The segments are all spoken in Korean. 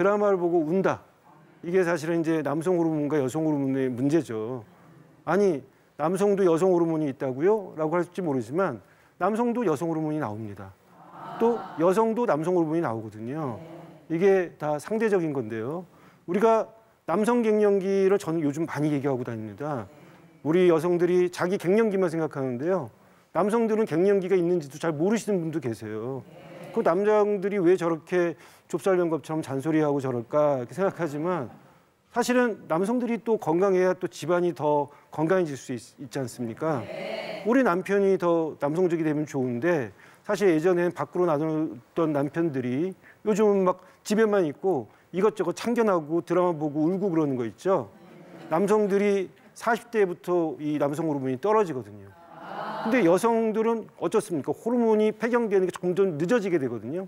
드라마를 보고 운다. 이게 사실은 이제 남성 호르몬과 여성 호르몬의 문제죠. 아니, 남성도 여성 호르몬이 있다고요? 라고 할지 모르지만 남성도 여성 호르몬이 나옵니다. 또 여성도 남성 호르몬이 나오거든요. 이게 다 상대적인 건데요. 우리가 남성 갱년기를 저는 요즘 많이 얘기하고 다닙니다. 우리 여성들이 자기 갱년기만 생각하는데요. 남성들은 갱년기가 있는지도 잘 모르시는 분도 계세요. 그 남자들이 왜 저렇게 좁쌀면겁처럼 잔소리하고 저럴까 이렇게 생각하지만 사실은 남성들이 또 건강해야 또 집안이 더 건강해질 수 있지 않습니까? 우리 남편이 더 남성적이 되면 좋은데 사실 예전에는 밖으로 나눴던 남편들이 요즘은 막 집에만 있고 이것저것 참견하고 드라마 보고 울고 그러는 거 있죠. 남성들이 40대부터 이 남성 호르몬이 떨어지거든요. 근데 여성들은 어떻습니까? 호르몬이 폐경되는 게 점점 늦어지게 되거든요.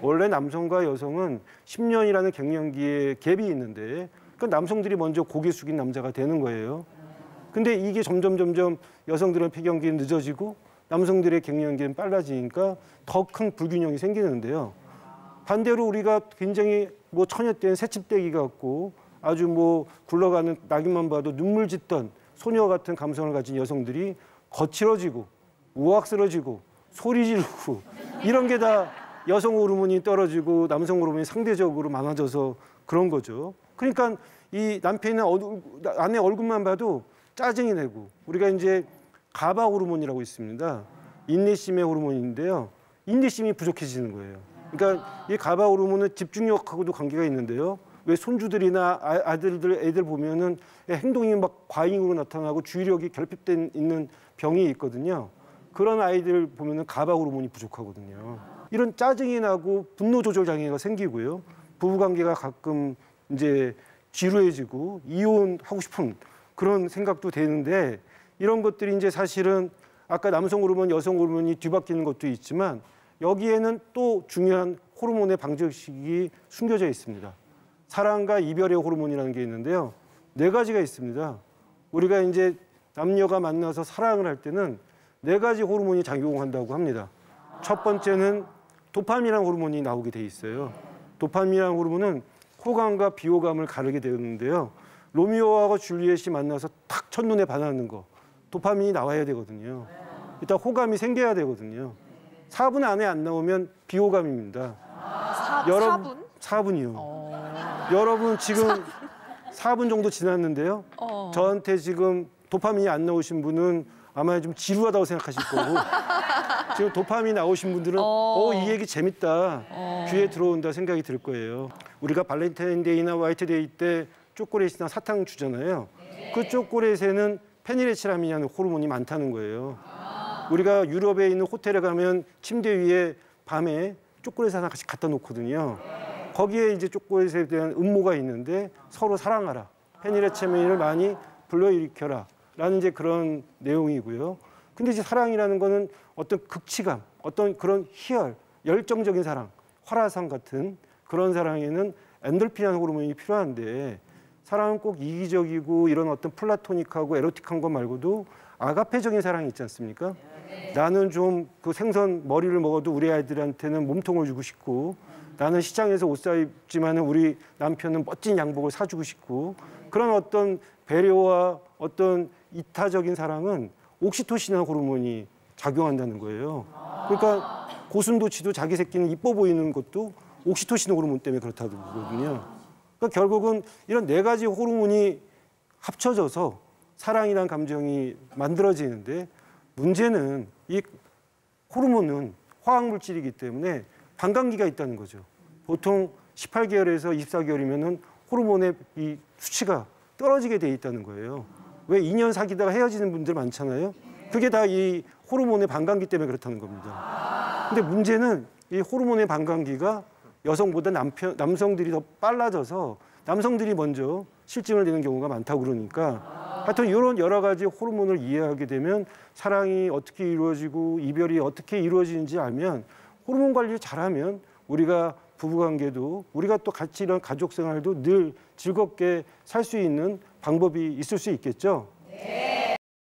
원래 남성과 여성은 10년이라는 갱년기에 갭이 있는데 그러니까 남성들이 먼저 고개 숙인 남자가 되는 거예요. 근데 이게 점점 여성들은 폐경기는 늦어지고 남성들의 갱년기는 빨라지니까 더 큰 불균형이 생기는데요. 반대로 우리가 굉장히 뭐 처녀 때는 새침대기 같고 아주 뭐 굴러가는 낙인만 봐도 눈물 짓던 소녀 같은 감성을 가진 여성들이 거칠어지고 우악스러지고 소리 지르고 이런 게 다 여성 호르몬이 떨어지고 남성 호르몬이 상대적으로 많아져서 그런 거죠. 그러니까 이 남편의 아내 얼굴만 봐도 짜증이 내고 우리가 이제 가바 호르몬이라고 있습니다. 인내심의 호르몬인데요. 인내심이 부족해지는 거예요. 그러니까 이 가바 호르몬은 집중력하고도 관계가 있는데요. 왜 손주들이나 애들 보면은 행동이 막 과잉으로 나타나고 주의력이 결핍돼 있는 병이 있거든요. 그런 아이들 보면은 가바 호르몬이 부족하거든요. 이런 짜증이 나고 분노 조절 장애가 생기고요. 부부 관계가 가끔 이제 지루해지고 이혼하고 싶은 그런 생각도 되는데 이런 것들이 이제 사실은 아까 남성 호르몬, 여성 호르몬이 뒤바뀌는 것도 있지만 여기에는 또 중요한 호르몬의 방정식이 숨겨져 있습니다. 사랑과 이별의 호르몬이라는 게 있는데요. 4가지가 있습니다. 우리가 이제 남녀가 만나서 사랑을 할 때는 4가지 호르몬이 작용한다고 합니다. 첫 번째는 도파민이라는 호르몬이 나오게 돼 있어요. 도파민이라는 호르몬은 호감과 비호감을 가르게 되는데요. 로미오하고 줄리엣이 만나서 탁 첫눈에 반하는 거. 도파민이 나와야 되거든요. 일단 호감이 생겨야 되거든요. 4분 안에 안 나오면 비호감입니다. 4분? 4분이요. 여러분 지금 4분 정도 지났는데요. 저한테 지금 도파민이 안 나오신 분은 아마 좀 지루하다고 생각하실 거고 지금 도파민이 나오신 분들은 이 얘기 재밌다. 귀에 들어온다 생각이 들 거예요. 우리가 발렌타인데이나 화이트데이 때 초콜릿이나 사탕 주잖아요. 그 초콜릿에는 페닐에치라민이라는 호르몬이 많다는 거예요. 우리가 유럽에 있는 호텔에 가면 침대 위에 밤에 초콜릿 하나씩 갖다 놓거든요. 거기에 이제 초콜릿에 대한 음모가 있는데 서로 사랑하라. 페닐에치라민을 많이 불러일으켜라. 라는 이제 그런 내용이고요. 근데 이제 사랑이라는 거는 어떤 극치감, 어떤 그런 희열, 열정적인 사랑, 화라산 같은 그런 사랑에는 엔돌핀이라는 호르몬이 필요한데 사랑은 꼭 이기적이고 이런 어떤 플라토닉하고 에로틱한 것 말고도 아가페적인 사랑이 있지 않습니까? 나는 좀 그 생선 머리를 먹어도 우리 아이들한테는 몸통을 주고 싶고 나는 시장에서 옷 사입지만은 우리 남편은 멋진 양복을 사주고 싶고 그런 어떤 배려와 어떤 이타적인 사랑은 옥시토신이라는 호르몬이 작용한다는 거예요. 그러니까 고슴도치도 자기 새끼는 이뻐 보이는 것도 옥시토신 호르몬 때문에 그렇다고 그러거든요. 그러니까 결국은 이런 4가지 호르몬이 합쳐져서 사랑이란 감정이 만들어지는데 문제는 이 호르몬은 화학물질이기 때문에 반감기가 있다는 거죠. 보통 18개월에서 24개월이면은 호르몬의 이 수치가 떨어지게 돼 있다는 거예요. 왜 2년 사귀다가 헤어지는 분들 많잖아요. 그게 다 이 호르몬의 반감기 때문에 그렇다는 겁니다. 근데 문제는 이 호르몬의 반감기가 여성보다 남성들이 더 빨라져서 남성들이 먼저 실증을 내는 경우가 많다고 그러니까 하여튼 이런 여러 가지 호르몬을 이해하게 되면 사랑이 어떻게 이루어지고 이별이 어떻게 이루어지는지 알면 호르몬 관리를 잘하면 우리가 부부관계도 우리가 또 같이 이런 가족 생활도 늘 즐겁게 살 수 있는 방법이 있을 수 있겠죠.